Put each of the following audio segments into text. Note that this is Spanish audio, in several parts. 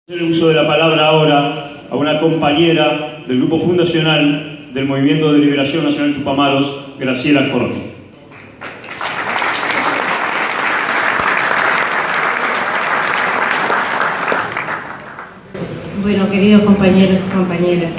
El uso de la palabra ahora a una compañera del grupo fundacional del Movimiento de Liberación Nacional Tupamaros, Graciela Jorge. Bueno, queridos compañeros y compañeras,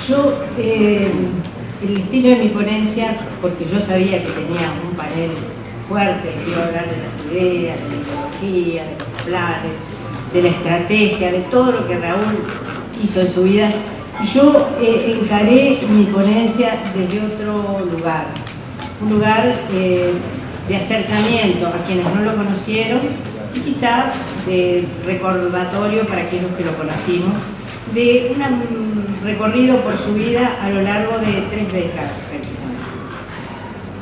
yo, el estilo de mi ponencia, porque yo sabía que tenía un panel fuerte, que iba a hablar de las ideas, de la ideología, de los planes, de la estrategia, de todo lo que Raúl hizo en su vida, yo encaré mi ponencia desde otro lugar, un lugar de acercamiento a quienes no lo conocieron y quizá de recordatorio para aquellos que lo conocimos, de un recorrido por su vida a lo largo de 3 décadas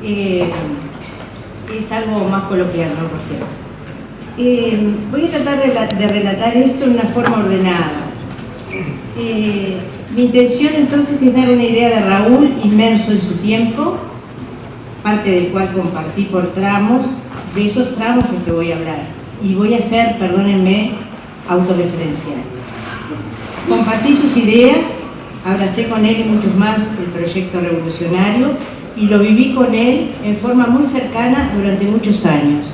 prácticamente. Es algo más coloquial, ¿no? Por cierto. Voy a tratar de relatar esto en una forma ordenada. Mi intención entonces es dar una idea de Raúl inmerso en su tiempo, parte del cual compartí por tramos, de esos tramos en que voy a hablar. Y voy a ser, perdónenme, autorreferencial. Compartí sus ideas, abracé con él y muchos más el proyecto revolucionario y lo viví con él en forma muy cercana durante muchos años.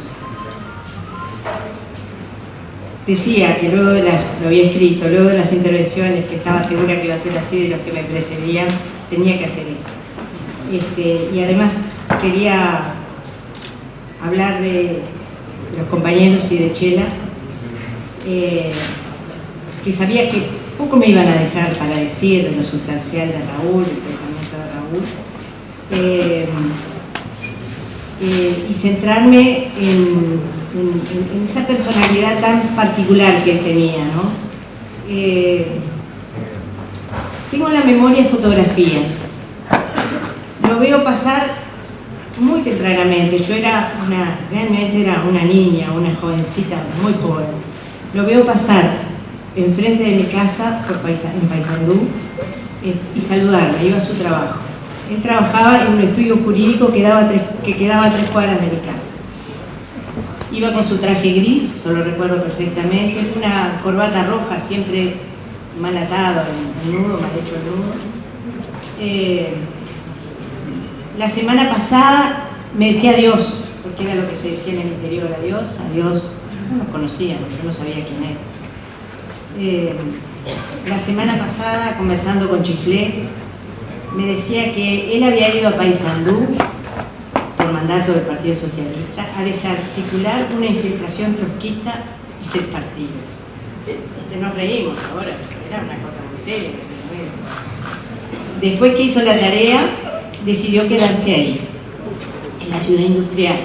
Decía que luego de lo había escrito, luego de las intervenciones, que estaba segura que iba a ser así de los que me precedían, tenía que hacer esto. Y además quería hablar de los compañeros y de Chela, que sabía que poco me iban a dejar para decir de lo sustancial de Raúl, el pensamiento de Raúl, y centrarme en esa personalidad tan particular que él tenía, ¿no? Tengo en la memoria fotografías, lo veo pasar muy tempranamente. Yo realmente era una niña, una jovencita muy joven. Lo veo pasar enfrente de mi casa en Paysandú y saludarme, iba a su trabajo. Él trabajaba en un estudio jurídico que quedaba a 3 cuadras de mi casa. Iba con su traje gris, eso lo recuerdo perfectamente, una corbata roja siempre mal atado, el nudo, mal hecho el nudo. La semana pasada me decía adiós, porque era lo que se decía en el interior, adiós, adiós. No nos conocíamos, yo no sabía quién era. La semana pasada, conversando con Chiflé, me decía que él había ido a Paysandú, por mandato del Partido Socialista, a desarticular una infiltración trotskista del partido. Nos reímos ahora, pero era una cosa muy seria en ese momento. Después que hizo la tarea, decidió quedarse ahí, en la ciudad industrial,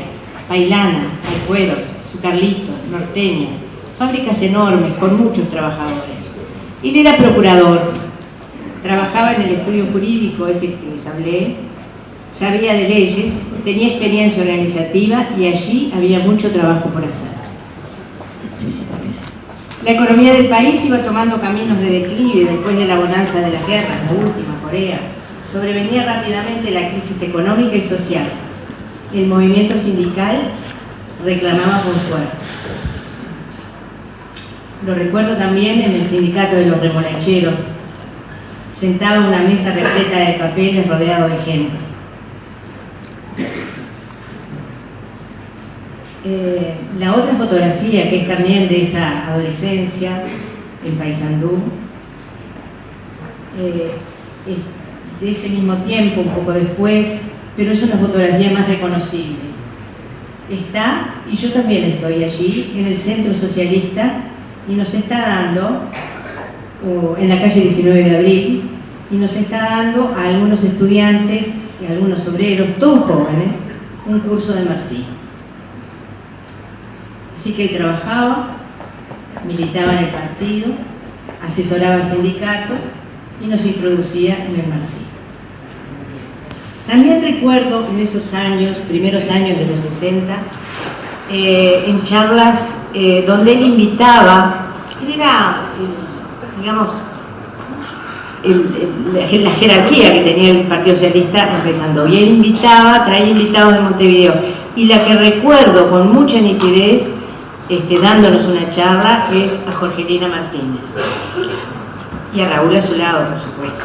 Pailana, Alcueros, Zucarlito, Norteña, fábricas enormes con muchos trabajadores. Él era procurador, trabajaba en el estudio jurídico ese que les hablé, sabía de leyes, tenía experiencia organizativa y allí había mucho trabajo por hacer. La economía del país iba tomando caminos de declive después de la bonanza de las guerras, la última, Corea. Sobrevenía rápidamente la crisis económica y social. El movimiento sindical reclamaba con fuerza. Lo recuerdo también en el sindicato de los remolacheros, sentado en una mesa repleta de papeles rodeado de gente. La otra fotografía, que es también de esa adolescencia en Paysandú, es de ese mismo tiempo, un poco después, pero es una fotografía más reconocible. Está, y yo también estoy allí, en el Centro Socialista, y nos está dando, en la calle 19 de Abril, y nos está dando a algunos estudiantes y a algunos obreros, todos jóvenes, un curso de marxismo. Así que él trabajaba, militaba en el partido, asesoraba sindicatos y nos introducía en el marxismo. También recuerdo en esos años, primeros años de los 60, en charlas donde él invitaba, él era, digamos, la jerarquía que tenía el Partido Socialista empezando, y él traía invitados de Montevideo, y la que recuerdo con mucha nitidez dándonos una charla es a Jorgelina Martínez y a Raúl a su lado, por supuesto.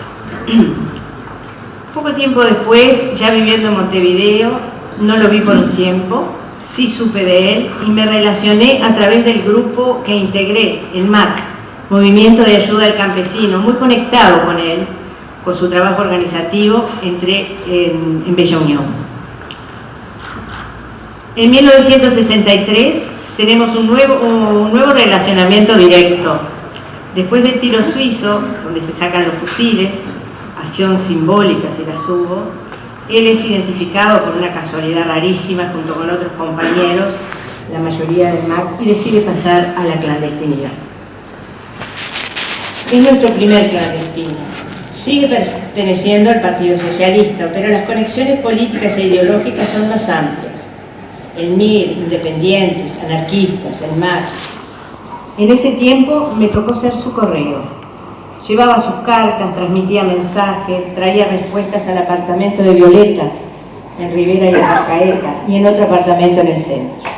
Poco tiempo después, ya viviendo en Montevideo, no lo vi por un tiempo, sí supe de él y me relacioné a través del grupo que integré, el MAC, Movimiento de Ayuda al Campesino, muy conectado con él, con su trabajo organizativo, entré en Bella Unión. En 1963 tenemos un nuevo relacionamiento directo. Después del tiro suizo, donde se sacan los fusiles, acción simbólica si las hubo, él es identificado por una casualidad rarísima junto con otros compañeros, la mayoría del MAC, y decide pasar a la clandestinidad. Es nuestro primer clandestino. Sigue perteneciendo al Partido Socialista, pero las conexiones políticas e ideológicas son más amplias. El MIR, independientes, anarquistas, el MAC. En ese tiempo me tocó ser su correo. Llevaba sus cartas, transmitía mensajes, traía respuestas al apartamento de Violeta, en Rivera y Arcaeta, y en otro apartamento en el centro.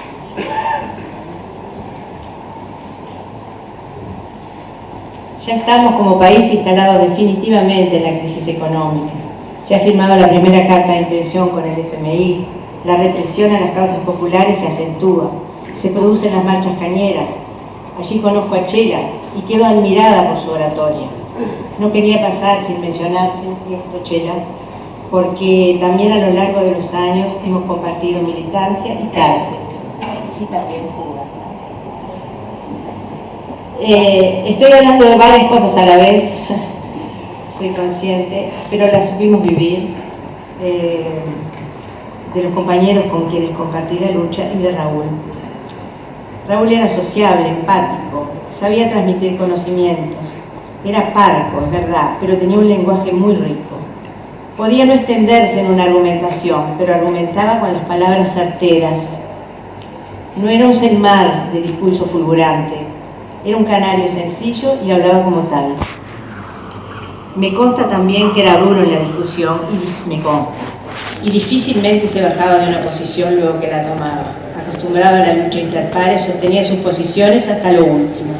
Ya estamos como país instalados definitivamente en la crisis económica. Se ha firmado la primera carta de intención con el FMI, la represión a las causas populares se acentúa, se producen las marchas cañeras. Allí conozco a Chela y quedo admirada por su oratoria. No quería pasar sin mencionar esto, Chela, porque también a lo largo de los años hemos compartido militancia y cárcel, y también fuga. Estoy hablando de varias cosas a la vez, soy consciente, pero las supimos vivir, de los compañeros con quienes compartí la lucha y de Raúl. Raúl era sociable, empático, sabía transmitir conocimientos, era parco, es verdad, pero tenía un lenguaje muy rico. Podía no extenderse en una argumentación, pero argumentaba con las palabras certeras. No era un Selmar de discurso fulgurante, era un canario sencillo y hablaba como tal. Me consta también que era duro en la discusión, y difícilmente se bajaba de una posición luego que la tomaba. Acostumbrado a la lucha interpares, sostenía sus posiciones hasta lo último.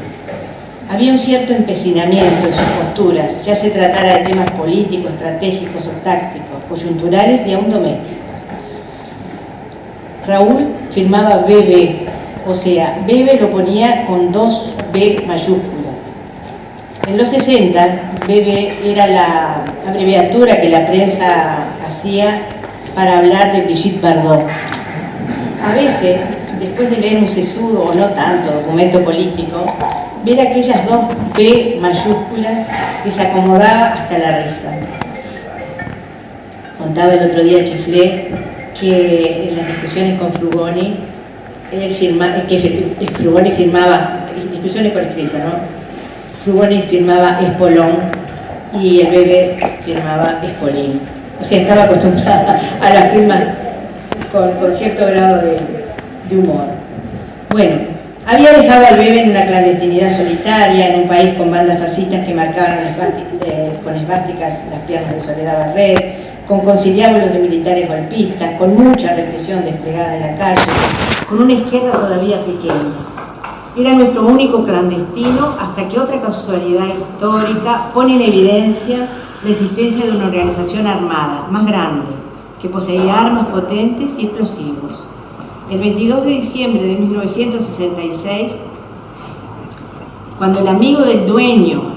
Había un cierto empecinamiento en sus posturas, ya se tratara de temas políticos, estratégicos o tácticos, coyunturales y aún domésticos. Raúl firmaba BB, o sea, BB lo ponía con 2 B mayúsculas. En los 60, BB era la abreviatura que la prensa hacía para hablar de Brigitte Bardot. A veces, después de leer un sesudo o no tanto documento político, ver aquellas 2 B mayúsculas desacomodaba hasta la risa. Contaba el otro día Chiflé que en las discusiones con Frugoni, Frugoni firmaba, discusiones por escrito, ¿no? Frugoni firmaba Espolón y el bebé firmaba Espolín. O sea, estaba acostumbrada a las firmas con cierto grado de humor. Bueno, había dejado al bebé en una clandestinidad solitaria, en un país con bandas fascistas que marcaban con esvásticas las piernas de Soledad Barret, con conciliábulos de militares golpistas, con mucha represión desplegada en la calle, con una izquierda todavía pequeña. Era nuestro único clandestino hasta que otra casualidad histórica pone en evidencia la existencia de una organización armada, más grande, que poseía armas potentes y explosivos. El 22 de diciembre de 1966, cuando el amigo del dueño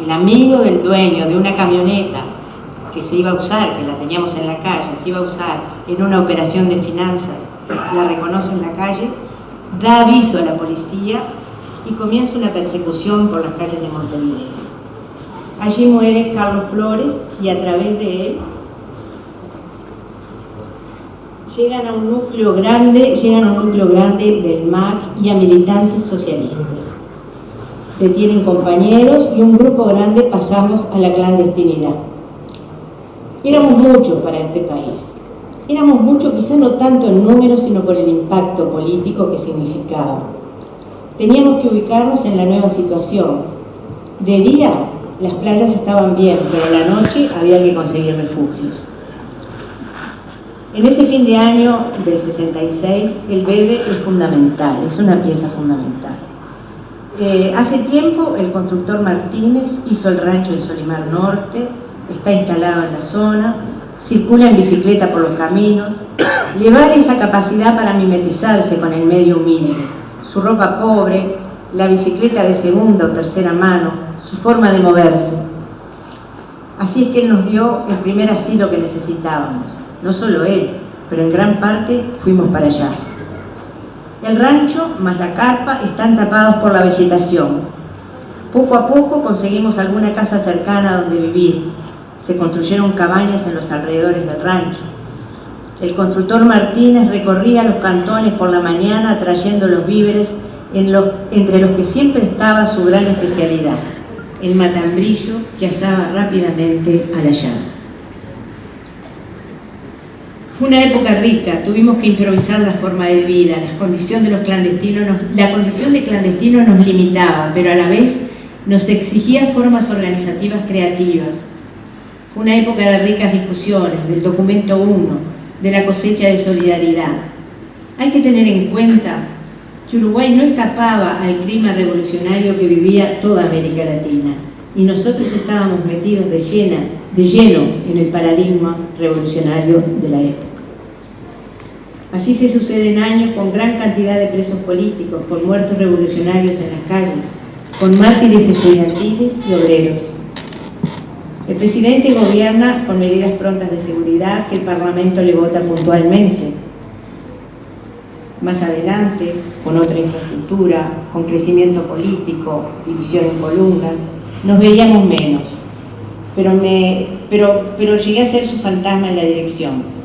de una camioneta que se iba a usar, que la teníamos en la calle, se iba a usar en una operación de finanzas, la reconoce en la calle, da aviso a la policía y comienza una persecución por las calles de Montevideo. Allí muere Carlos Flores y a través de él llegan a un núcleo grande del MAC y a militantes socialistas. Detienen compañeros y un grupo grande pasamos a la clandestinidad. Éramos muchos para este país. Éramos muchos, quizás no tanto en números, sino por el impacto político que significaba. Teníamos que ubicarnos en la nueva situación. De día, las playas estaban bien, pero a la noche había que conseguir refugios. En ese fin de año del 66, el BEBE es fundamental, es una pieza fundamental. Hace tiempo el constructor Martínez hizo el rancho de Solimar Norte, está instalado en la zona, circula en bicicleta por los caminos, le vale esa capacidad para mimetizarse con el medio humilde, su ropa pobre, la bicicleta de segunda o tercera mano, su forma de moverse. Así es que él nos dio el primer asilo que necesitábamos. No solo él, pero en gran parte fuimos para allá. El rancho más la carpa están tapados por la vegetación. Poco a poco conseguimos alguna casa cercana donde vivir. Se construyeron cabañas en los alrededores del rancho. El constructor Martínez recorría los cantones por la mañana trayendo los víveres entre los que siempre estaba su gran especialidad, el matambrillo que asaba rápidamente a la llama. Fue una época rica, tuvimos que improvisar la forma de vida, la condición de clandestino nos limitaba, pero a la vez nos exigía formas organizativas creativas. Fue una época de ricas discusiones, del documento 1, de la cosecha de solidaridad. Hay que tener en cuenta que Uruguay no escapaba al clima revolucionario que vivía toda América Latina, y nosotros estábamos metidos de lleno en el paradigma revolucionario de la época. Así se suceden años con gran cantidad de presos políticos, con muertos revolucionarios en las calles, con mártires estudiantiles y obreros. El presidente gobierna con medidas prontas de seguridad que el Parlamento le vota puntualmente. Más adelante, con otra infraestructura, con crecimiento político, división en columnas, nos veíamos menos, pero llegué a ser su fantasma en la dirección.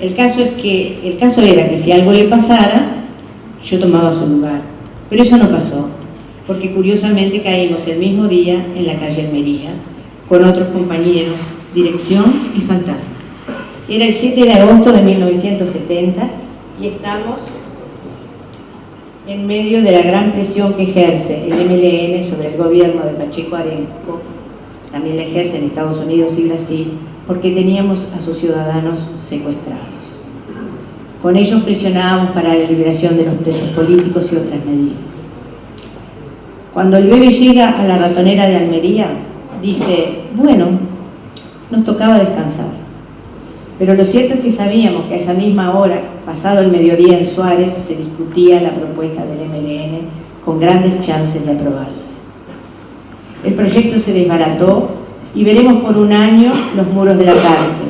El caso era que si algo le pasara, yo tomaba su lugar, pero eso no pasó, porque curiosamente caímos el mismo día en la calle Almería, con otros compañeros, dirección y fantasmas. Era el 7 de agosto de 1970 y estamos en medio de la gran presión que ejerce el MLN sobre el gobierno de Pacheco Arenco, también la ejerce en Estados Unidos y Brasil, porque teníamos a sus ciudadanos secuestrados. Con ellos presionábamos para la liberación de los presos políticos y otras medidas. Cuando el BEBE llega a la ratonera de Almería, dice, bueno, nos tocaba descansar. Pero lo cierto es que sabíamos que a esa misma hora, pasado el mediodía en Suárez, se discutía la propuesta del MLN con grandes chances de aprobarse. El proyecto se desbarató y veremos por un año los muros de la cárcel,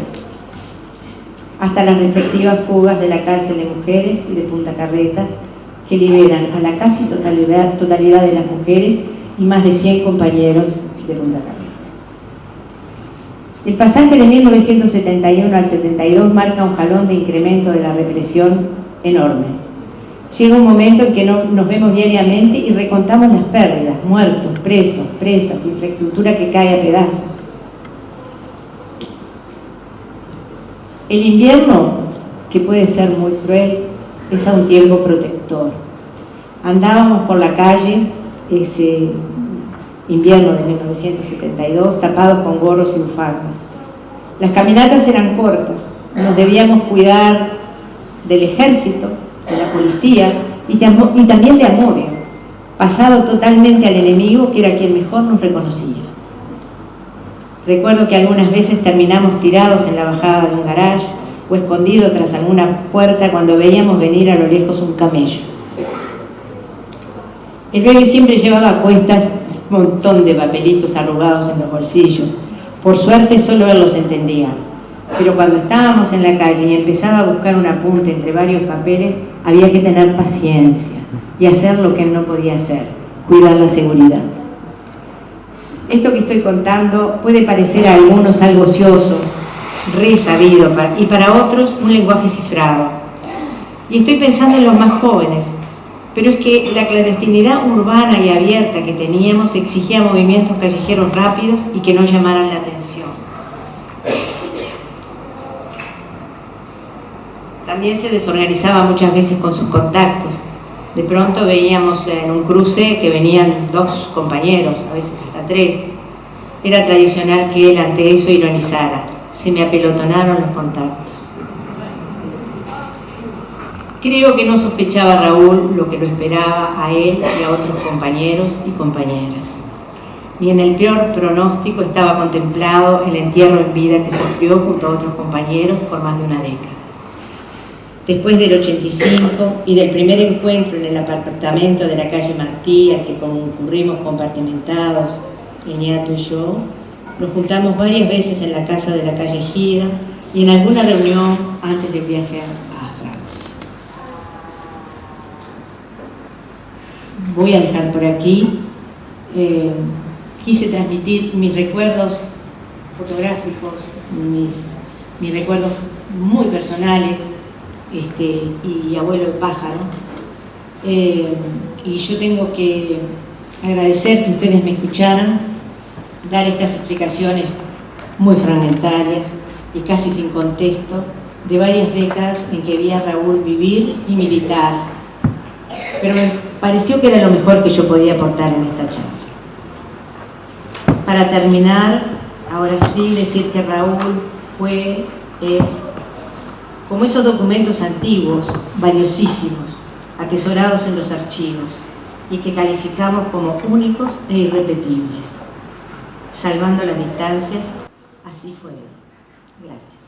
hasta las respectivas fugas de la cárcel de mujeres y de Punta Carreta, que liberan a la casi totalidad de las mujeres y más de 100 compañeros de Punta Carreta. El pasaje de 1971 al 72 marca un jalón de incremento de la represión enorme. Llega un momento en que nos vemos diariamente y recontamos las pérdidas, muertos, presos, presas, infraestructura que cae a pedazos. El invierno, que puede ser muy cruel, es a un tiempo protector. Andábamos por la calle ese invierno de 1972, tapados con gorros y bufandas. Las caminatas eran cortas, nos debíamos cuidar del ejército, de la policía y también de Amodio, pasado totalmente al enemigo, que era quien mejor nos reconocía. Recuerdo que algunas veces terminamos tirados en la bajada de un garage o escondidos tras alguna puerta cuando veíamos venir a lo lejos un camello. El BEBE siempre llevaba a cuestas un montón de papelitos arrugados en los bolsillos. Por suerte solo él los entendía. Pero cuando estábamos en la calle y empezaba a buscar un apunte entre varios papeles, había que tener paciencia y hacer lo que él no podía hacer, cuidar la seguridad. Esto que estoy contando puede parecer a algunos algo ocioso, re sabido, y para otros un lenguaje cifrado. Y estoy pensando en los más jóvenes, pero es que la clandestinidad urbana y abierta que teníamos exigía movimientos callejeros rápidos y que no llamaran la atención. También se desorganizaba muchas veces con sus contactos. De pronto veíamos en un cruce que venían 2 compañeros, a veces hasta 3. Era tradicional que él ante eso ironizara: se me apelotonaron los contactos. Creo que no sospechaba Raúl lo que lo esperaba a él y a otros compañeros y compañeras. Y en el peor pronóstico estaba contemplado el entierro en vida que sufrió junto a otros compañeros por más de una década. Después del 85 y del primer encuentro en el apartamento de la calle Martí, al que concurrimos compartimentados, Iñato y yo, nos juntamos varias veces en la casa de la calle Gida y en alguna reunión antes del viaje a Francia. Voy a dejar por aquí. Quise transmitir mis recuerdos fotográficos, mis recuerdos muy personales, y abuelo de pájaro. Y yo tengo que agradecer que ustedes me escucharan, dar estas explicaciones muy fragmentarias y casi sin contexto de varias décadas en que vi a Raúl vivir y militar, pero me pareció que era lo mejor que yo podía aportar en esta charla. Para terminar, ahora sí decir que Raúl es como esos documentos antiguos, valiosísimos, atesorados en los archivos y que calificamos como únicos e irrepetibles. Salvando las distancias, así fue. Gracias.